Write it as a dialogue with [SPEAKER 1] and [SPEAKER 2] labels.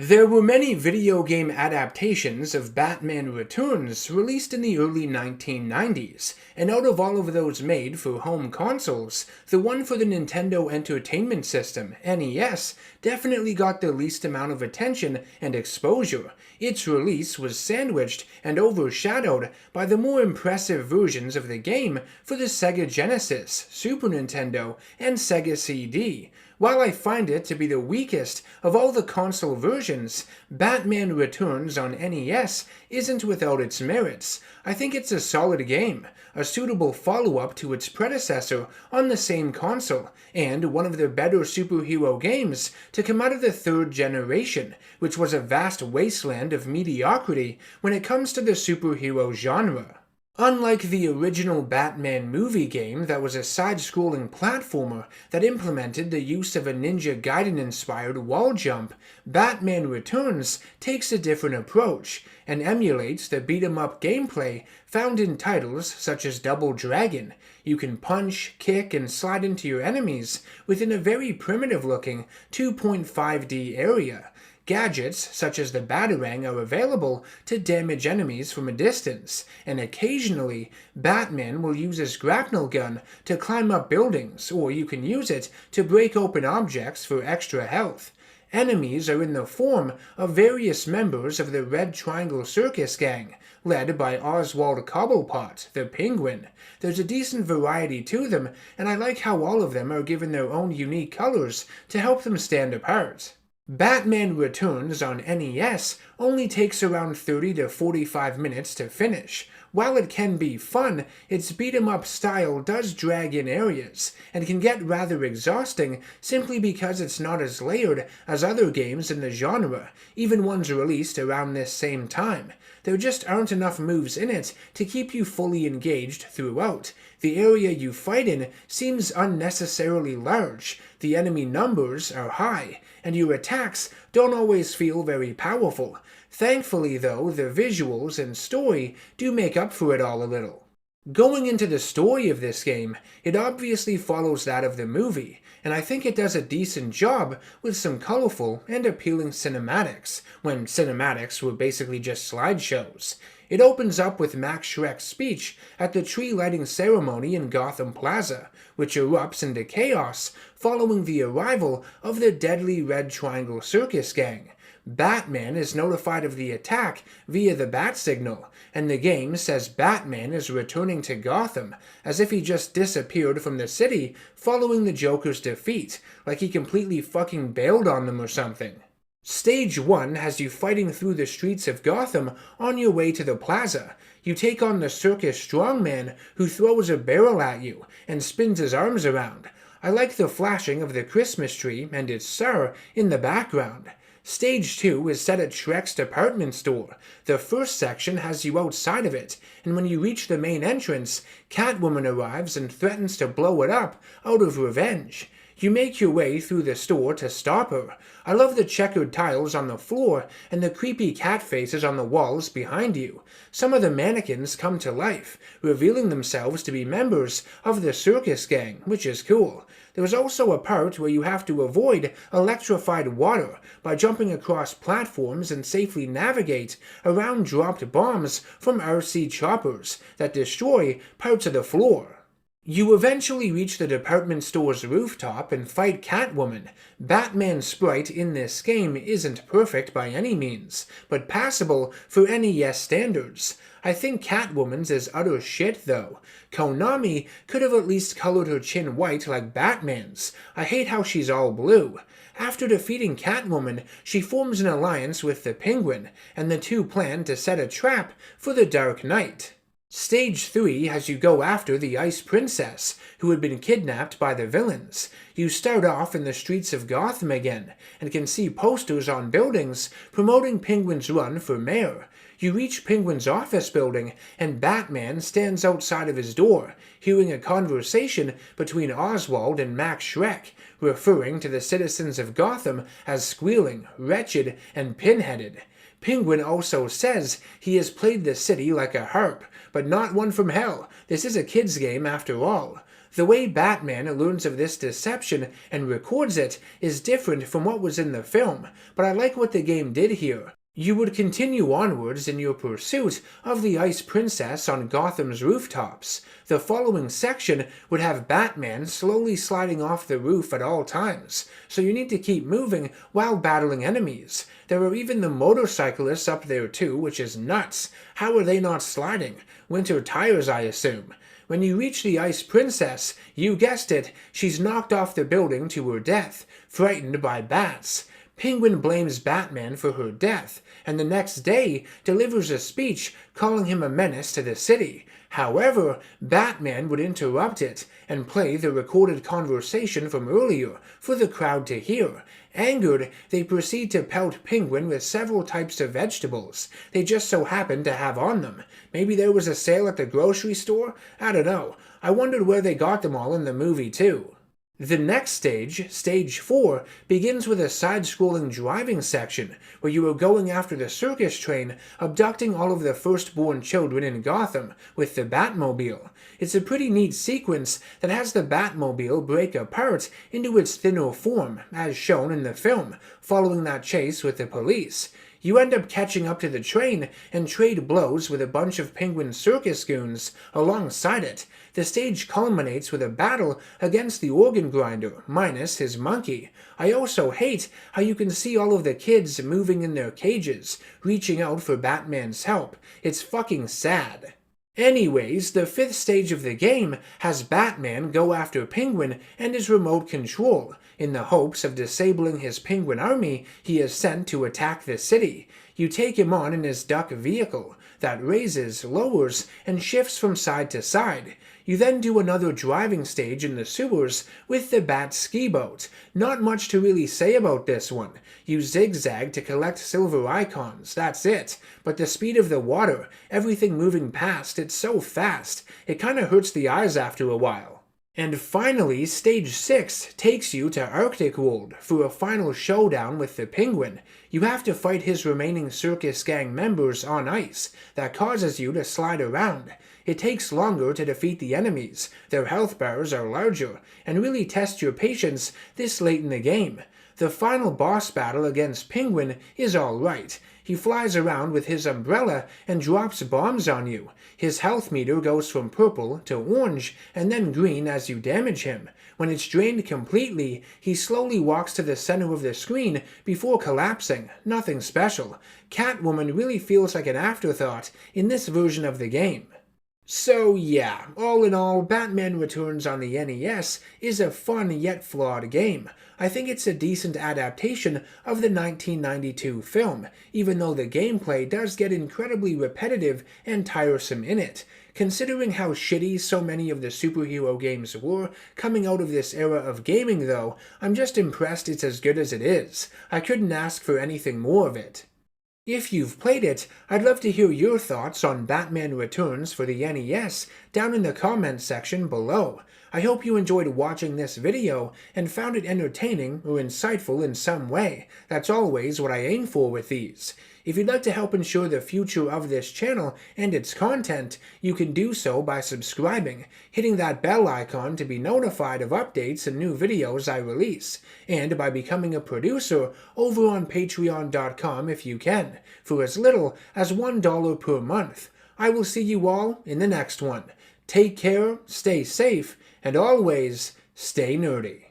[SPEAKER 1] There were many video game adaptations of Batman Returns released in the early 1990s, and out of all of those made for home consoles, the one for the Nintendo Entertainment System, NES, definitely got the least amount of attention and exposure. Its release was sandwiched and overshadowed by the more impressive versions of the game for the Sega Genesis, Super Nintendo, and Sega CD. While I find it to be the weakest of all the console versions, Batman Returns on NES isn't without its merits. I think it's a solid game, a suitable follow-up to its predecessor on the same console, and one of the better superhero games to come out of the third generation, which was a vast wasteland of mediocrity when it comes to the superhero genre. Unlike the original Batman movie game that was a side-scrolling platformer that implemented the use of a Ninja Gaiden-inspired wall jump, Batman Returns takes a different approach and emulates the beat-em-up gameplay found in titles such as Double Dragon. You can punch, kick, and slide into your enemies within a very primitive-looking 2.5D area. Gadgets, such as the Batarang, are available to damage enemies from a distance, and occasionally, Batman will use his grapnel gun to climb up buildings, or you can use it to break open objects for extra health. Enemies are in the form of various members of the Red Triangle Circus Gang, led by Oswald Cobblepot, the Penguin. There's a decent variety to them, and I like how all of them are given their own unique colors to help them stand apart. Batman Returns on NES only takes around 30 to 45 minutes to finish. While it can be fun, its beat-em-up style does drag in areas, and can get rather exhausting simply because it's not as layered as other games in the genre, even ones released around this same time. There just aren't enough moves in it to keep you fully engaged throughout. The area you fight in seems unnecessarily large, the enemy numbers are high, and your attacks don't always feel very powerful. Thankfully, though, the visuals and story do make up for it all a little. Going into the story of this game, it obviously follows that of the movie, and I think it does a decent job with some colorful and appealing cinematics, when cinematics were basically just slideshows. It opens up with Max Shreck's speech at the tree lighting ceremony in Gotham Plaza, which erupts into chaos following the arrival of the deadly Red Triangle Circus Gang. Batman is notified of the attack via the bat signal, and the game says Batman is returning to Gotham, as if he just disappeared from the city following the Joker's defeat, like he completely fucking bailed on them or something. Stage 1 has you fighting through the streets of Gotham on your way to the plaza. You take on the circus strongman who throws a barrel at you and spins his arms around. I like the flashing of the Christmas tree and its star in the background. Stage 2 is set at Shrek's department store. The first section has you outside of it, and when you reach the main entrance, Catwoman arrives and threatens to blow it up out of revenge. You make your way through the store to stop her. I love the checkered tiles on the floor and the creepy cat faces on the walls behind you. Some of the mannequins come to life, revealing themselves to be members of the circus gang, which is cool. There's also a part where you have to avoid electrified water by jumping across platforms and safely navigate around dropped bombs from RC choppers that destroy parts of the floor. You eventually reach the department store's rooftop and fight Catwoman. Batman's sprite in this game isn't perfect by any means, but passable for NES standards. I think Catwoman's is utter shit though. Konami could have at least colored her chin white like Batman's. I hate how she's all blue. After defeating Catwoman, she forms an alliance with the Penguin, and the two plan to set a trap for the Dark Knight. Stage 3 has you go after the Ice Princess, who had been kidnapped by the villains. You start off in the streets of Gotham again, and can see posters on buildings promoting Penguin's run for mayor. You reach Penguin's office building, and Batman stands outside of his door, hearing a conversation between Oswald and Max Shreck, referring to the citizens of Gotham as squealing, wretched, and pinheaded. Penguin also says he has played the city like a harp, but not one from hell. This is a kid's game after all. The way Batman learns of this deception and records it is different from what was in the film, but I like what the game did here. You would continue onwards in your pursuit of the Ice Princess on Gotham's rooftops. The following section would have Batman slowly sliding off the roof at all times, so you need to keep moving while battling enemies. There are even the motorcyclists up there too, which is nuts. How are they not sliding? Winter tires, I assume. When you reach the Ice Princess, you guessed it, she's knocked off the building to her death, frightened by bats. Penguin blames Batman for her death, and the next day delivers a speech calling him a menace to the city. However, Batman would interrupt it and play the recorded conversation from earlier for the crowd to hear. Angered, they proceed to pelt Penguin with several types of vegetables they just so happened to have on them. Maybe there was a sale at the grocery store? I don't know. I wondered where they got them all in the movie too. The next stage, Stage 4, begins with a side-scrolling driving section where you are going after the circus train, abducting all of the firstborn children in Gotham with the Batmobile. It's a pretty neat sequence that has the Batmobile break apart into its thinner form, as shown in the film, following that chase with the police. You end up catching up to the train and trade blows with a bunch of Penguin circus goons alongside it. The stage culminates with a battle against the organ grinder, minus his monkey. I also hate how you can see all of the kids moving in their cages, reaching out for Batman's help. It's fucking sad. Anyways, the fifth stage of the game has Batman go after Penguin and his remote control. In the hopes of disabling his Penguin army he is sent to attack the city. You take him on in his duck vehicle that raises, lowers, and shifts from side to side. You then do another driving stage in the sewers with the Bat ski boat. Not much to really say about this one. You zigzag to collect silver icons, that's it. But the speed of the water, everything moving past, it's so fast, it kinda hurts the eyes after a while. And finally, Stage 6 takes you to Arctic World for a final showdown with the Penguin. You have to fight his remaining circus gang members on ice that causes you to slide around. It takes longer to defeat the enemies, their health bars are larger, and really test your patience this late in the game. The final boss battle against Penguin is alright. He flies around with his umbrella and drops bombs on you. His health meter goes from purple to orange and then green as you damage him. When it's drained completely, he slowly walks to the center of the screen before collapsing. Nothing special. Catwoman really feels like an afterthought in this version of the game. So yeah, all in all, Batman Returns on the NES is a fun yet flawed game. I think it's a decent adaptation of the 1992 film, even though the gameplay does get incredibly repetitive and tiresome in it. Considering how shitty so many of the superhero games were coming out of this era of gaming though, I'm just impressed it's as good as it is. I couldn't ask for anything more of it. If you've played it, I'd love to hear your thoughts on Batman Returns for the NES down in the comments section below. I hope you enjoyed watching this video and found it entertaining or insightful in some way. That's always what I aim for with these. If you'd like to help ensure the future of this channel and its content, you can do so by subscribing, hitting that bell icon to be notified of updates and new videos I release, and by becoming a producer over on patreon.com if you can, for as little as $1 per month. I will see you all in the next one. Take care, stay safe, and always stay nerdy.